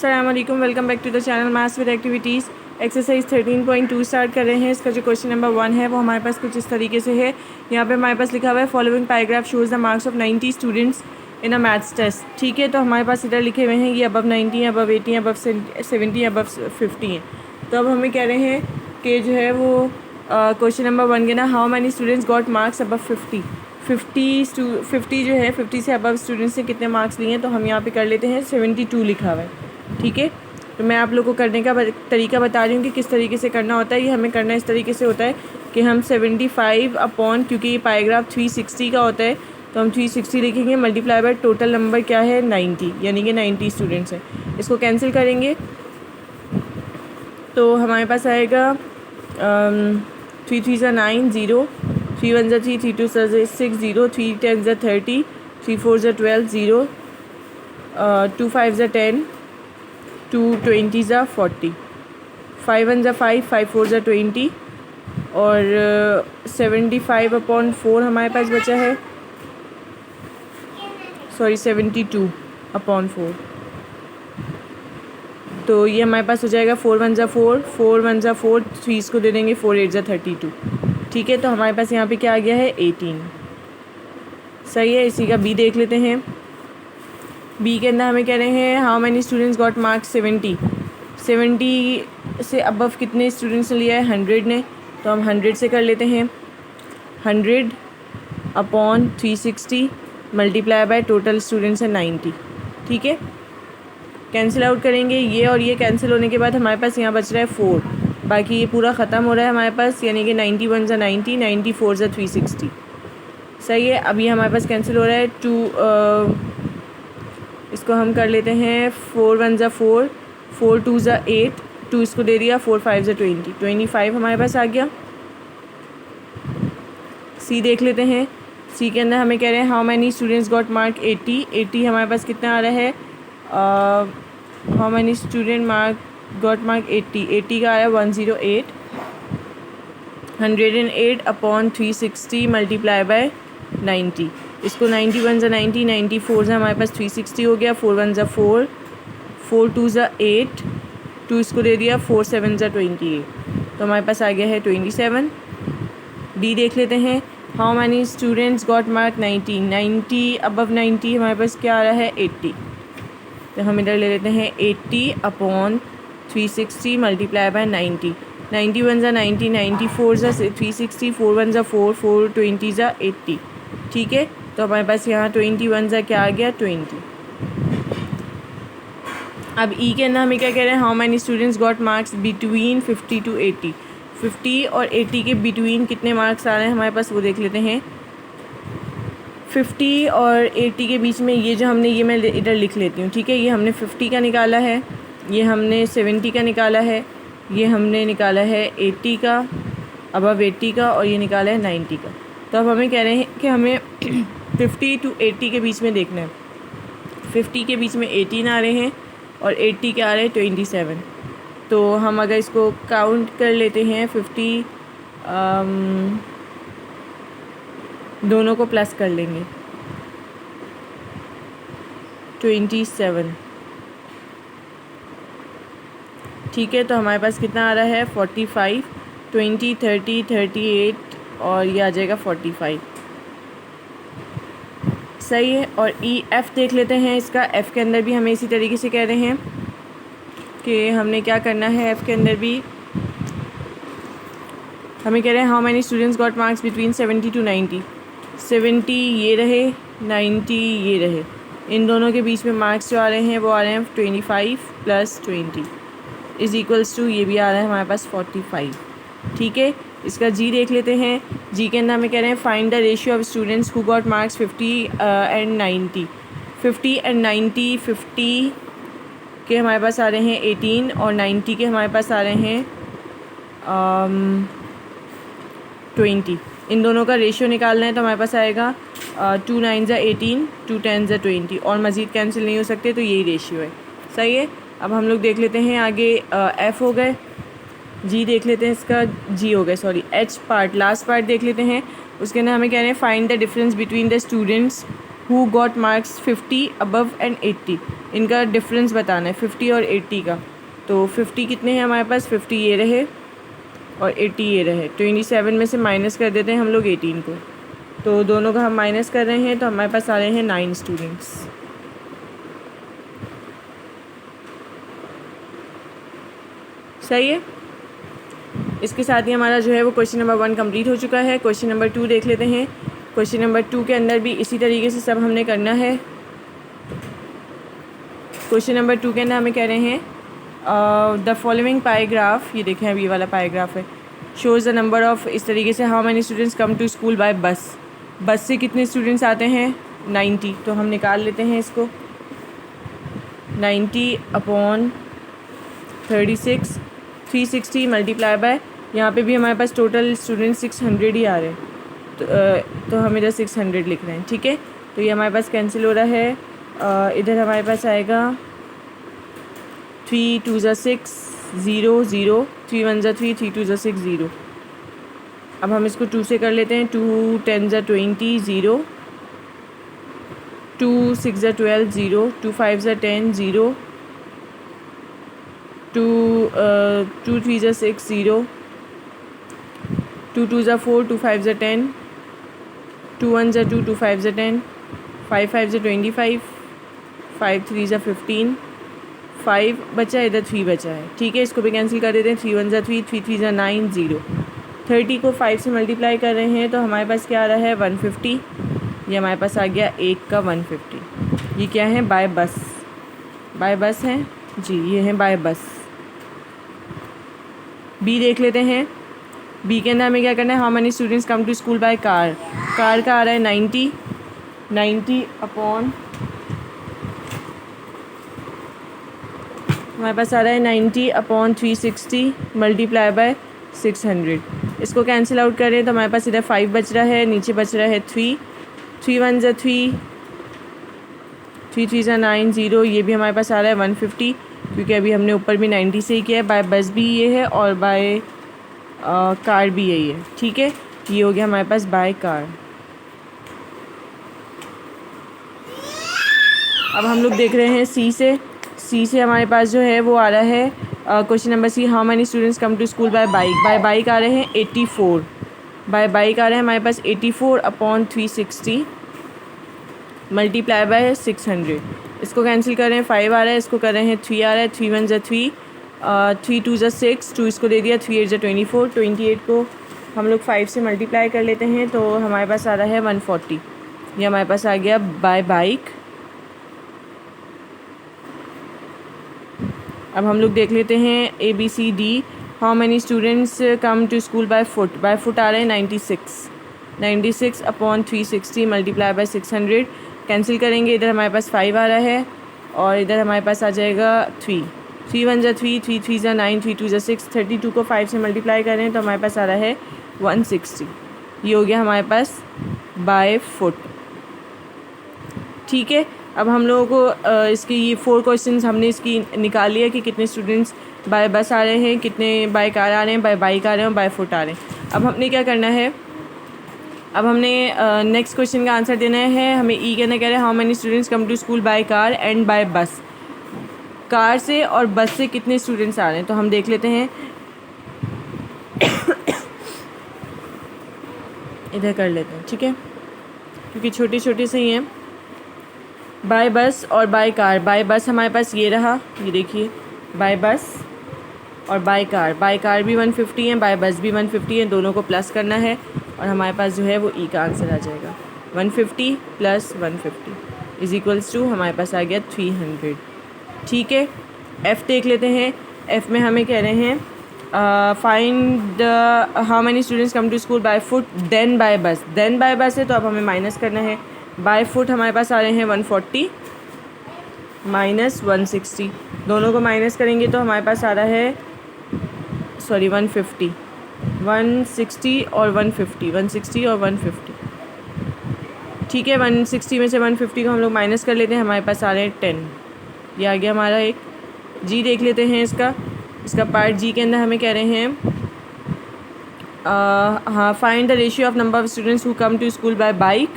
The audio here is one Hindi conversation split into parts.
अस्सलाम वालेकुम, welcome back to the channel maths with activities. Exercise 13.2 start कर रहे हैं। इसका जो क्वेश्चन नंबर 1 है वो हमारे पास कुछ इस तरीके से है। यहाँ पे हमारे पास लिखा हुआ है following paragraph shows the marks of 90 students in a maths test. ठीक है, तो हमारे पास इधर लिखे हुए हैं ये अबव 90, अबव 80, अबव 70, अबव 50 हैं। तो अब हमें कह रहे हैं कि जो है वो क्वेश्चन नंबर 1 के ना, how many students got marks above 50। 50 जो है 50 से अबव स्टूडेंट्स ने कितने मार्क्स लिए हैं, तो हम यहाँ पे कर लेते हैं 72 लिखा हुआ है। ठीक है, तो मैं आप लोगों को करने का तरीका बता रही हूँ कि किस तरीके से करना होता है। ये हमें करना इस तरीके से होता है कि हम 75 अपॉन, क्योंकि ये पैराग्राफ 360 का होता है तो हम 360 लिखेंगे, मल्टीप्लाई बाय टोटल नंबर क्या है 90, यानी कि 90 स्टूडेंट्स हैं। इसको कैंसिल करेंगे तो हमारे पास आएगा 3 3 ज़ा 9 0, 3 1 ज़ा 3, 3 2 ज़ा 6 0, 3 10 ज़ा 30, 3 4 ज़ा 12 0, 2 5 ज़ा 10, 2 20 ज़ा 40, 5 1 ज़ा 5, 5 4 ज़ा 20 और 75 अपॉन 4 हमारे पास बचा है, सॉरी 72 अपॉन 4। तो ये हमारे पास हो जाएगा 4 1 ज़ा 4, 4 1 ज़ा 4, 3 इसको दे देंगे 4 8 ज़ा 32। ठीक है, तो हमारे पास यहाँ पे क्या आ गया है 18। सही है, इसी का बी देख लेते हैं। बी के अंदर हमें कह रहे हैं how many students got marks 70। 70 से अबव कितने स्टूडेंट्स ने लिया है 100 ने, तो हम 100 से कर लेते हैं। 100 upon 360 multiply by total students है 90। ठीक है, कैंसिल आउट करेंगे, ये और ये कैंसिल होने के बाद हमारे पास यहाँ बच रहा है 4, बाकी ये पूरा ख़त्म हो रहा है हमारे पास, यानी कि 91 ज़ा 90, 94 ज़ा 360। सही है, अब ये हमारे पास कैंसिल हो रहा है 2, इसको हम कर लेते हैं 4 1 ज़ा 4, 4 2 ज़ा 8, 2 इसको दे दिया, 4 5 ज़ा 20, 25 हमारे पास आ गया। सी देख लेते हैं। सी के अंदर हमें कह रहे हैं how many students got mark 80। 80 हमारे पास कितना आ रहा है, how many student got mark 80। 80 का आया 108, 108 अपॉन 360 मल्टीप्लाई बाय 90। इसको 91 ज़ा 90, 94 ज़ा हमारे पास 360 हो गया, 4 1 ज़ा 4, 4 2 ज़ा 8, 2 इसको दे दिया, 4 7 ज़ा 28, तो हमारे पास आ गया है 27। डी देख लेते हैं how many students got mark 90। 90 above 90 हमारे पास क्या आ रहा है 80, तो हम इधर ले लेते हैं 80 अपॉन 360 मल्टीप्लाई बाय 90। 91 ज़ा 90, 94 ज़ा 360, 4 1 ज़ा 4, 4 20 ज़ा 80। ठीक है, तो हमारे पास यहाँ 21 ज़ा क्या आ गया 20। अब ई के अंदर हमें क्या कह रहे हैं how many students got marks between 50 to 80। 50 और 80 के बिटवीन कितने मार्क्स आ रहे हैं हमारे पास वो देख लेते हैं। 50 और 80 के बीच में ये जो हमने, ये मैं इधर लिख लेती हूँ। ठीक है, ये हमने 50 का निकाला है, ये हमने 70 का निकाला है, ये हमने निकाला है 80 का, अबव 80 का, और ये निकाला है 90 का। तो अब हमें कह रहे हैं कि हमें 50 टू 80 के बीच में देखना है। 50 के बीच में 18 आ रहे हैं और 80 के आ रहे हैं 27। तो हम अगर इसको काउंट कर लेते हैं 50, दोनों को प्लस कर लेंगे 27। ठीक है, तो हमारे पास कितना आ रहा है 45, 20 30 38 और ये आ जाएगा 45। सही है, और ई एफ़ देख लेते हैं। इसका एफ़ के अंदर भी हमें इसी तरीके से कह रहे हैं कि हमने क्या करना है। एफ़ के अंदर भी हमें कह रहे हैं how many students got marks between 70 to 90। 70 ये रहे, 90 ये रहे, इन दोनों के बीच में मार्क्स जो आ रहे हैं वो आ रहे हैं 25 प्लस 20 इज़ इक्वल्स टू, ये भी आ रहा है हमारे पास 45। ठीक है, इसका जी देख लेते हैं। जी के अंदर हमें कह रहे हैं find the ratio of students who got marks 50 and 90। 50 and 90, 50 के हमारे पास आ रहे हैं 18 और 90 के हमारे पास आ रहे हैं 20। इन दोनों का रेशियो निकालना है, तो हमारे पास आएगा 2 9 ज़ा 18, 2 10 ज़ा 20, और मज़ीद कैंसिल नहीं हो सकते, तो यही रेशियो है। सही है, अब हम लोग देख लेते हैं आगे। एफ़ हो गए, जी देख लेते हैं, इसका जी हो गए, sorry H part, last part देख लेते हैं। उसके अंदर हमें कह रहे हैं find the difference between the students who got marks 50 above and 80, इनका डिफरेंस बताना है 50 और 80 का। तो 50 कितने हैं हमारे पास, 50 ये रहे और 80 ये रहे। 27 में से माइनस कर देते हैं हम लोग 18 को, तो दोनों का हम माइनस कर रहे हैं, तो हमारे पास आ रहे हैं 9 स्टूडेंट्स। सही है। इसके साथ ही हमारा जो है वो क्वेश्चन नंबर 1 कंप्लीट हो चुका है। क्वेश्चन नंबर 2 देख लेते हैं। क्वेश्चन नंबर 2 के अंदर भी इसी तरीके से सब हमने करना है। क्वेश्चन नंबर 2 के अंदर हमें कह रहे हैं द फॉलोइंग पाईग्राफ, ये देखें अभी ये वाला पाईग्राफ है, शोज़ द नंबर ऑफ़, इस तरीके से how many students come to school by bus. Bus से कितने स्टूडेंट्स आते हैं 90, तो हम निकाल लेते हैं इसको। 90 अपॉन 36, 360 मल्टीप्लाई बाय, यहाँ पे भी हमारे पास टोटल स्टूडेंट 600 ही आ रहे हैं, तो हम इधर 600 लिख रहे हैं। ठीक है, तो ये हमारे पास कैंसिल हो रहा है। इधर हमारे पास आएगा 3 2 ज़ा 6 0 0, 3 1 ज़ा 3, 3 2 ज़ा 6 0। अब हम इसको 2 से कर लेते हैं। 2 10 ज़ा 20 0, 2 6 ज़ा 12 0, 2 5 ज़ा 10 0, 2 3 ज़ा 6 0, 2 2 ज़ा 4, 2 5 ज़ा 10, 2 1 ज़ा 2, 2 5 ज़ा 10, 5 5 ज़ा 25, 5 3 ज़ा 15, 5 बचा है, इधर 3 बचा है। ठीक है, इसको भी कैंसिल कर देते हैं। 3 1 ज़ा 3, 3 3 ज़ा 9 0। 30 को 5 से मल्टीप्लाई कर रहे हैं, तो हमारे पास क्या आ रहा है 150। ये हमारे पास आ गया 1 का 150। ये क्या है, बाय बस, बाय बस है जी, ये है बाय बस। बी देख लेते हैं। बी के अंदर हमें क्या करना है, how many students come to school by car. Car का आ रहा है 90, 90 अपॉन, हमारे पास आ रहा है 90 अपॉन 360 मल्टीप्लाई बाय 600। इसको कैंसिल आउट करें तो हमारे पास इधर 5 बच रहा है, नीचे बच रहा है 3, 3 1 ज़ा 3, 3 3 ज़ा 9 0। ये भी हमारे पास आ रहा है 150, क्योंकि अभी हमने ऊपर भी 90 से ही किया है। बाय बस भी ये है और बाय कार भी यही है। ठीक है, ये हो गया हमारे पास बाय कार। अब हम लोग देख रहे हैं सी से। सी से हमारे पास जो है वो आ रहा है question number C, how many students come to school by bike. By bike आ रहे हैं 84, बाय बाइक आ रहे हैं हमारे पास 84 अपॉन 360 मल्टीप्लाई बाय 600। इसको कैंसिल कर रहे हैं, 5 आ रहा है, इसको कर रहे हैं 3 आ रहा है, 3 1 ज़ा 3, 3 2 ज़ा 6, 2 इसको दे दिया, 3 8 ज़ा 24, 28 को हम लोग 5 से मल्टीप्लाई कर लेते हैं, तो हमारे पास आ रहा है 140। ये हमारे पास आ गया बाय बाइक। अब हम लोग देख लेते हैं A B C D, how many students come to school by foot. By foot आ रहे हैं 96, 96 अपॉन 360 मल्टीप्लाई बाय 600। कैंसिल करेंगे, इधर हमारे पास 5 आ रहा है और इधर हमारे पास आ जाएगा 3, 3 1 ज़ा 3, 3 3 ज़ा 9, 3 2 ज़ा 6, 32 को 5 से मल्टीप्लाई करें तो हमारे पास आ रहा है 160। ये हो गया हमारे पास बाय फुट। ठीक है, अब हम लोगों को इसकी ये 4 क्वेश्चंस हमने इसकी निकाल लिया कि कितने स्टूडेंट्स बाय बस आ रहे हैं, कितने बाय कार आ रहे हैं, बाय बाइक आ रहे हैं और बाय फुट आ रहे हैं। अब हमने क्या करना है, अब हमने नेक्स्ट क्वेश्चन का आंसर देना है। हमें ई कहना कह रहे हैं, how many students come to school by car and by bus. Car से और बस से कितने स्टूडेंट्स आ रहे हैं, तो हम देख लेते हैं। इधर कर लेते हैं, ठीक है, क्योंकि छोटे छोटे से ही हैं। बाय बस और बाय कार, बाय बस हमारे पास ये रहा, ये देखिए बाय बस और बाय कार भी 150 है, बाय बस भी 150 है, दोनों को प्लस करना है और हमारे पास जो है वो ई का आंसर आ जाएगा। 150 प्लस 150 इज इक्वल्स टू, हमारे पास आ गया 300। ठीक है, एफ़ देख लेते हैं। एफ़ में हमें कह रहे हैं find how many students come to school by foot than by bus. Than by bus है तो अब हमें माइनस करना है। बाय फुट हमारे पास आ रहे हैं 140 माइनस 160, दोनों को माइनस करेंगे तो हमारे पास आ रहा है 150, 160 और 150, 160 और 150। ठीक है, 160 में से 150 को हम लोग माइनस कर लेते हैं, हमारे पास आ रहे हैं 10। ये आ गया हमारा एक। जी देख लेते हैं इसका पार्ट जी के अंदर हमें कह रहे हैं हाँ, find the ratio of number of students who come to school by bike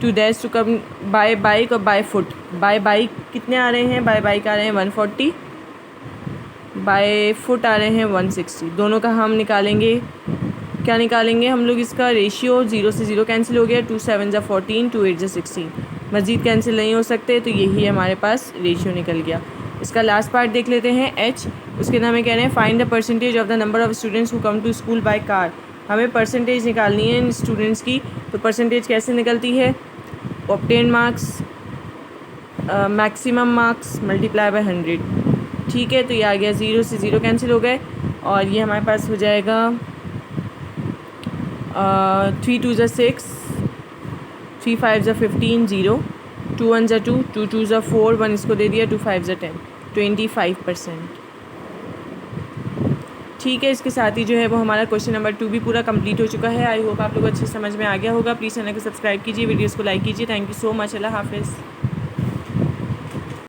to dash to come by bike और बाय फुट। बाय बाइक कितने आ रहे हैं? बाय बाइक आ रहे हैं 140, बाय फुट आ रहे हैं 160। दोनों का हम निकालेंगे, क्या निकालेंगे हम लोग? इसका रेशियो 0 से 0 कैंसिल हो गया, 2 7 जा 14, 2 8 जा 16। मज़ीद कैंसिल नहीं हो सकते, तो यही हमारे पास रेशियो निकल गया। इसका लास्ट पार्ट देख लेते हैं, एच। उसके नाम में कह रहे हैं find the percentage of the number of students who come to school by car. हमें परसेंटेज निकालनी है इन स्टूडेंट्स की। तो परसेंटेज कैसे निकलती है? Obtain marks maximum marks multiply by 100। ठीक है, तो ये आ गया, 0 से 0 कैंसिल हो गए और ये हमारे पास हो जाएगा 3 2 जा 6, 3 5 जा 15, 0, 2 1 जा 2, 2 2 जा 4, 1 इसको दे दिया, 2 5 जा 10, 25%। ठीक है, इसके साथ ही जो है वो हमारा क्वेश्चन नंबर 2 भी पूरा कंप्लीट हो चुका है। आई होप आप लोग अच्छे समझ में आ गया होगा। प्लीज़ चैनल को सब्सक्राइब कीजिए, वीडियोस को लाइक कीजिए। Thank you so much. अल्लाह हाफिज़।